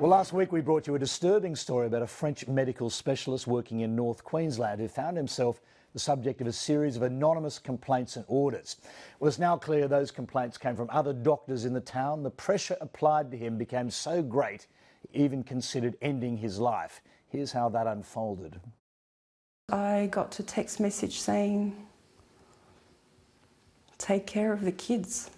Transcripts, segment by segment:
Well, last week we brought you a disturbing story about a French medical specialist working in North Queensland who found himself the subject of a series of anonymous complaints and orders. Well, it's now clear those complaints came from other doctors in the town. The pressure applied to him became so great, he even considered ending his life. Here's how that unfolded. I got a text message saying, "Take care of the kids."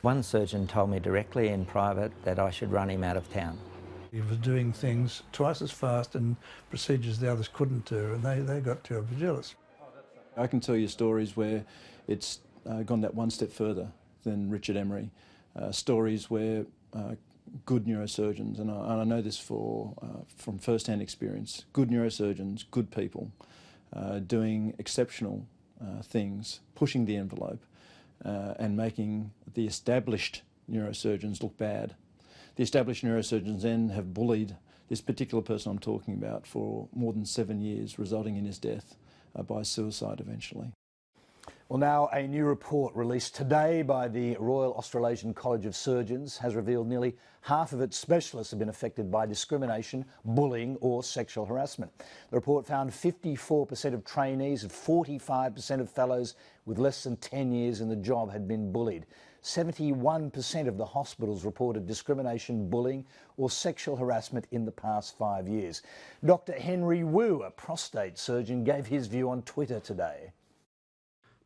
One surgeon told me directly in private that I should run him out of town. He was doing things twice as fast and procedures the others couldn't do, and they got terribly jealous. I can tell you stories where it's gone that one step further than Richard Emery. Stories where good neurosurgeons, and I know this from first-hand experience, good neurosurgeons, good people, doing exceptional things, pushing the envelope, and making the established neurosurgeons look bad. The established neurosurgeons then have bullied this particular person I'm talking about for more than 7 years, resulting in his death by suicide eventually. Well, now a new report released today by the Royal Australasian College of Surgeons has revealed nearly half of its specialists have been affected by discrimination, bullying or sexual harassment. The report found 54% of trainees and 45% of fellows with less than 10 years in the job had been bullied. 71% of the hospitals reported discrimination, bullying or sexual harassment in the past 5 years. Dr. Henry Wu, a prostate surgeon, gave his view on Twitter today.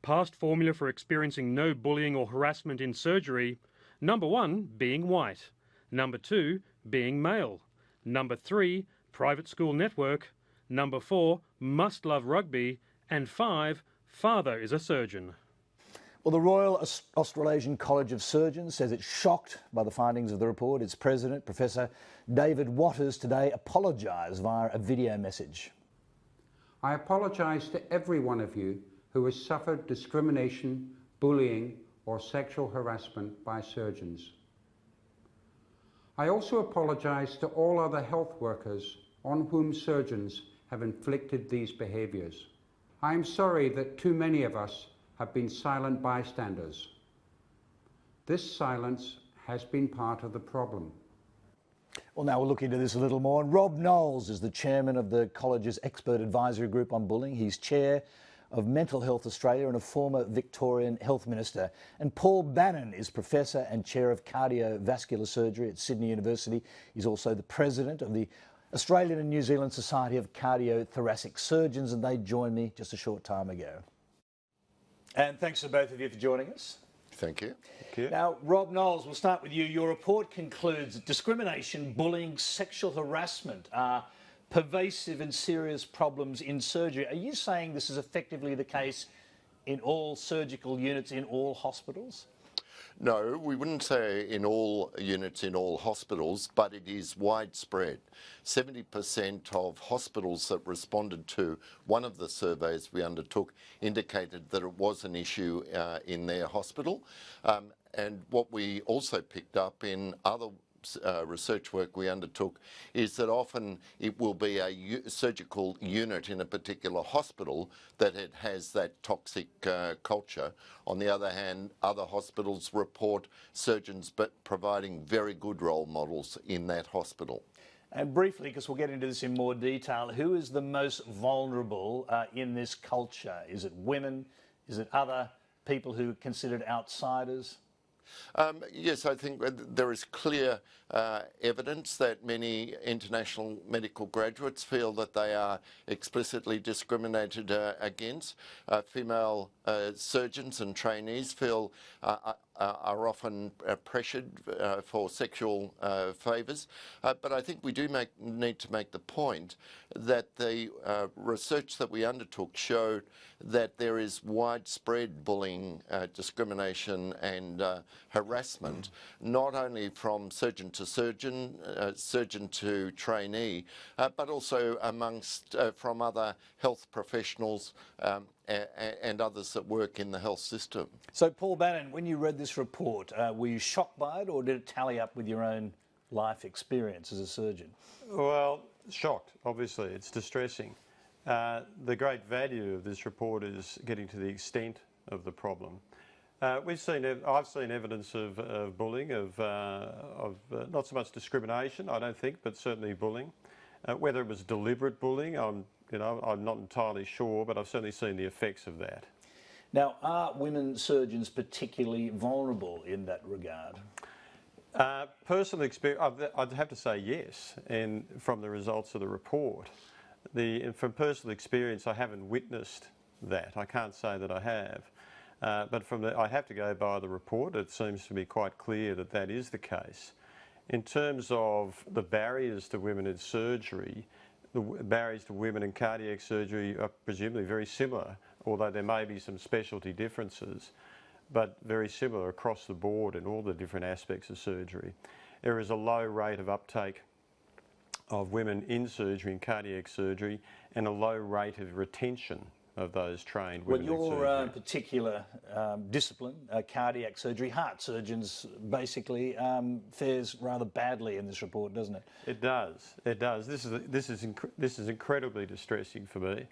Past formula for experiencing no bullying or harassment in surgery: number 1, being white; number 2, being male; number 3, private school network; number 4, must love rugby; and 5, father is a surgeon. Well, the Royal Australasian College of Surgeons says it's shocked by the findings of the report. Its president, Professor David Watters, today apologised via a video message. I apologise to every one of you who has suffered discrimination, bullying or sexual harassment by surgeons. I also apologise to all other health workers on whom surgeons have inflicted these behaviours. I am sorry that too many of us have been silent bystanders. This silence has been part of the problem. Well, now we'll look into this a little more. And Rob Knowles is the chairman of the college's expert advisory group on bullying. He's chair of Mental Health Australia and a former Victorian health minister. And Paul Bannon is professor and chair of cardiovascular surgery at Sydney University. He's also the president of the Australian and New Zealand Society of Cardiothoracic Surgeons, and they joined me just a short time ago. And thanks to both of you for joining us. Thank you. Thank you. Now, Rob Knowles, we'll start with you. Your report concludes that discrimination, bullying, sexual harassment are pervasive and serious problems in surgery. Are you saying this is effectively the case in all surgical units in all hospitals? No, we wouldn't say in all units in all hospitals, but it is widespread. 70% of hospitals that responded to one of the surveys we undertook indicated that it was an issue in their hospital. And what we also picked up in other research work we undertook is that often it will be a surgical unit in a particular hospital that it has that toxic culture. On the other hand, other hospitals report surgeons but providing very good role models in that hospital. And briefly, because we'll get into this in more detail, who is the most vulnerable in this culture? Is it women? Is it other people who are considered outsiders? Yes, I think there is clear evidence that many international medical graduates feel that they are explicitly discriminated against. Female surgeons and trainees feel are often pressured for sexual favours. But I think we do need to make the point that the research that we undertook showed that there is widespread bullying, discrimination and harassment, not only from surgeon to surgeon, surgeon to trainee, but also amongst from other health professionals and others that work in the health system. So, Paul Bannon, when you read this report, were you shocked by it, or did it tally up with your own life experience as a surgeon? Well, shocked, obviously. It's distressing. The great value of this report is getting to the extent of the problem. I've seen evidence of bullying, of not so much discrimination, I don't think, but certainly bullying. Whether it was deliberate bullying, I'm not entirely sure, but I've certainly seen the effects of that. Now, are women surgeons particularly vulnerable in that regard? Personal experience, I'd have to say yes, and from the results of the report. From personal experience, I haven't witnessed that. I can't say that I have. But I have to go by the report. It seems to be quite clear that that is the case. In terms of the barriers to women in surgery, the barriers to women in cardiac surgery are presumably very similar, although there may be some specialty differences, but very similar across the board in all the different aspects of surgery. There is a low rate of uptake of women in surgery, in cardiac surgery, and a low rate of retention of those trained women in surgery. Your particular discipline, cardiac surgery, heart surgeons basically fares rather badly in this report, doesn't it? It does. It does. This is incredibly distressing for me.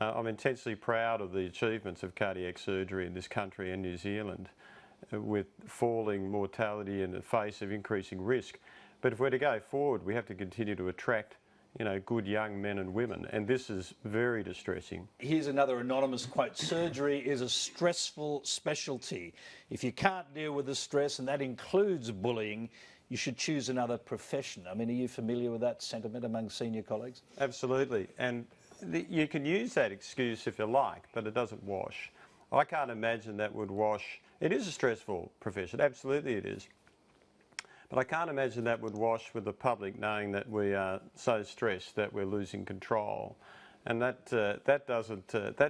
I'm intensely proud of the achievements of cardiac surgery in this country and New Zealand, with falling mortality in the face of increasing risk. But if we're to go forward, we have to continue to attract good young men and women, and this is very distressing. Here's another anonymous quote: "Surgery is a stressful specialty. If you can't deal with the stress, and that includes bullying, you should choose another profession." I mean, are you familiar with that sentiment among senior colleagues? Absolutely, and you can use that excuse if you like, but it doesn't wash. I can't imagine that would wash. It is a stressful profession, absolutely it is. But I can't imagine that would wash with the public, knowing that we are so stressed that we're losing control, and that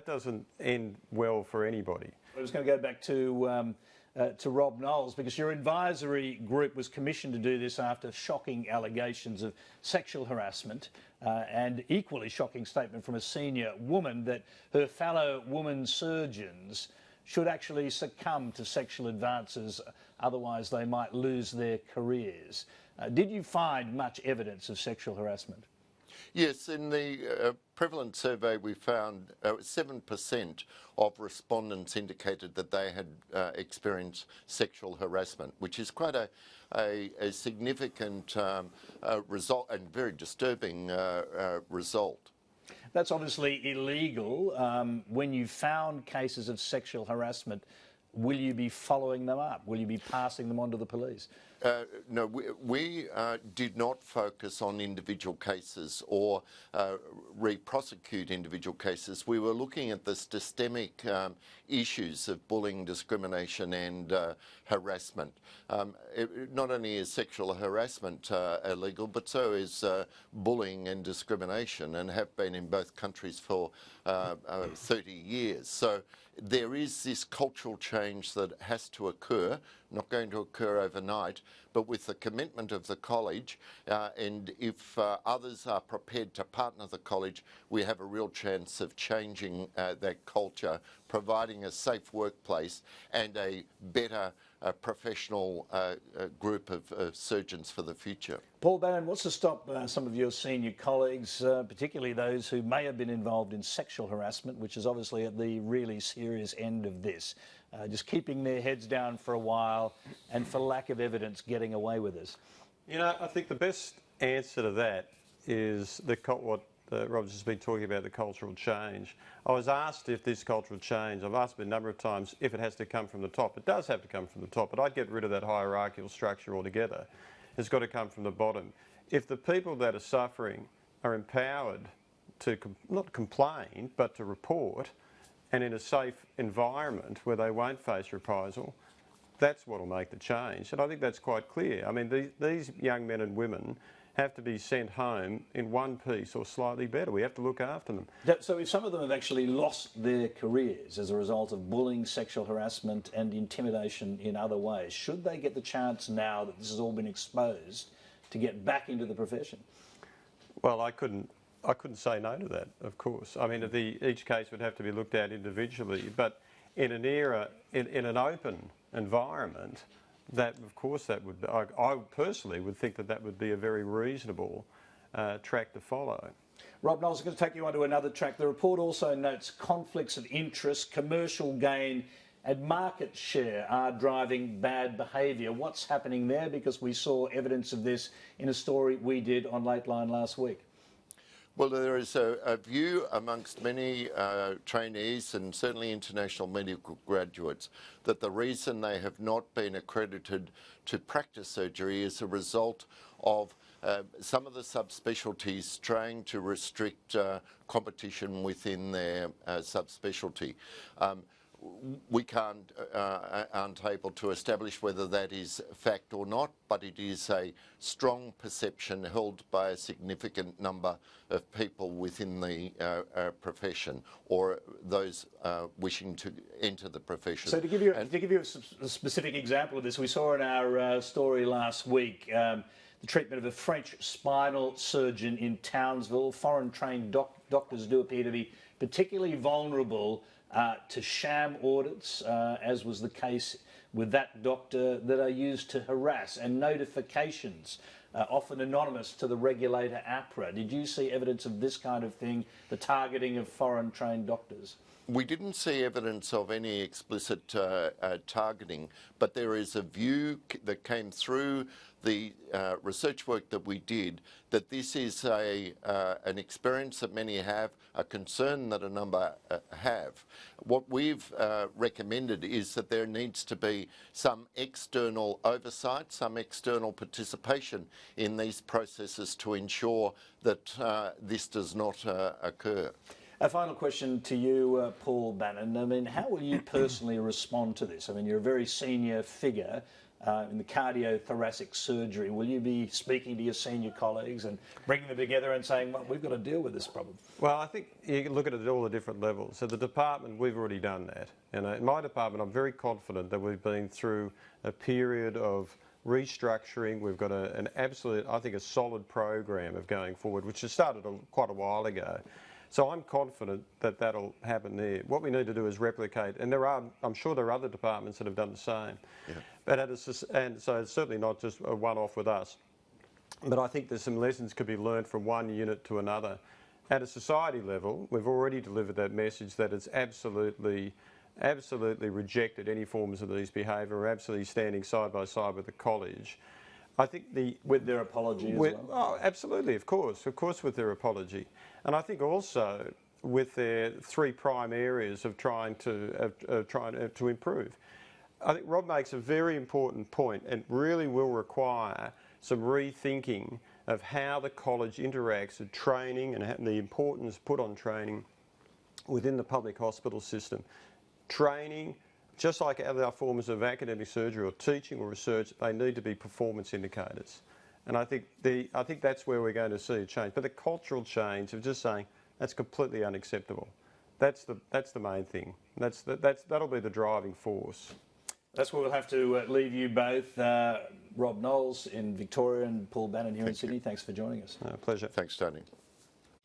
doesn't end well for anybody. I was going to go back to Rob Knowles, because your advisory group was commissioned to do this after shocking allegations of sexual harassment and equally shocking statement from a senior woman that her fellow women surgeons should actually succumb to sexual advances, otherwise they might lose their careers. Did you find much evidence of sexual harassment? Yes, in the prevalence survey we found 7% of respondents indicated that they had experienced sexual harassment, which is quite a significant result and very disturbing result. That's obviously illegal. When you found cases of sexual harassment, will you be following them up? Will you be passing them on to the police? No, we did not focus on individual cases or re-prosecute individual cases. We were looking at the systemic issues of bullying, discrimination and harassment. Not only is sexual harassment illegal, but so is bullying and discrimination, and have been in both countries for 30 years. So there is this cultural change that has to occur, not going to occur overnight, but with the commitment of the college, and if others are prepared to partner the college, we have a real chance of changing that culture, providing a safe workplace and a better professional group of surgeons for the future. Paul Bannon, what's to stop some of your senior colleagues, particularly those who may have been involved in sexual harassment, which is obviously at the really serious end of this, just keeping their heads down for a while and, for lack of evidence, getting away with this? I think the best answer to that is what Rob's just been talking about, the cultural change. I was asked if this cultural change, I've asked him a number of times if it has to come from the top. It does have to come from the top, but I'd get rid of that hierarchical structure altogether. It's got to come from the bottom. If the people that are suffering are empowered to not complain, but to report, and in a safe environment where they won't face reprisal, that's what will make the change. And I think that's quite clear. I mean, these young men and women have to be sent home in one piece or slightly better. We have to look after them. So if some of them have actually lost their careers as a result of bullying, sexual harassment and intimidation in other ways, should they get the chance now that this has all been exposed to get back into the profession? Well, I couldn't say no to that, of course. I mean, each case would have to be looked at individually, but in an era, in an open environment, that, of course, that would. I personally would think that would be a very reasonable track to follow. Rob Knowles, I'm going to take you on to another track. The report also notes conflicts of interest, commercial gain and market share are driving bad behaviour. What's happening there? Because we saw evidence of this in a story we did on Late Line last week. Well, there is a view amongst many trainees and certainly international medical graduates that the reason they have not been accredited to practice surgery is a result of some of the subspecialties trying to restrict competition within their subspecialty. We aren't able to establish whether that is fact or not, but it is a strong perception held by a significant number of people within the profession or those wishing to enter the profession. So to give you a specific example of this, we saw in our story last week the treatment of a French spinal surgeon in Townsville. Foreign-trained doctors do appear to be particularly vulnerable to sham audits, as was the case with that doctor, that are used to harass, and notifications, often anonymous, to the regulator APRA. Did you see evidence of this kind of thing, the targeting of foreign-trained doctors? We didn't see evidence of any explicit targeting, but there is a view that came through the research work that we did that this is an experience that many have, a concern that a number have. What we've recommended is that there needs to be some external oversight, some external participation in these processes to ensure that this does not occur. A final question to you, Paul Bannon. I mean, how will you personally respond to this? I mean, you're a very senior figure in the cardiothoracic surgery. Will you be speaking to your senior colleagues and bringing them together and saying, well, we've got to deal with this problem? Well, I think you can look at it at all the different levels. So the department, we've already done that. In my department, I'm very confident that we've been through a period of restructuring. We've got an absolute, I think, a solid program of going forward, which has started quite a while ago. So I'm confident that that'll happen there. What we need to do is replicate, and I'm sure there are other departments that have done the same. Yeah. And so it's certainly not just a one-off with us. But I think there's some lessons could be learned from one unit to another. At a society level, we've already delivered that message that it's absolutely rejected any forms of these behaviour. We're absolutely standing side by side with the college. I think with their apology as well? Oh, absolutely, of course with their apology. And I think also with their three prime areas of trying to improve. I think Rob makes a very important point and really will require some rethinking of how the college interacts with training and the importance put on training within the public hospital system. Training, just like other forms of academic surgery or teaching or research, they need to be performance indicators. And I think that's where we're going to see a change. But the cultural change of just saying that's completely unacceptable. That's the main thing. That'll be the driving force. That's where we'll have to leave you both. Rob Knowles in Victoria and Paul Bannon here in Sydney. Thanks for joining us. Pleasure. Thanks, Tony.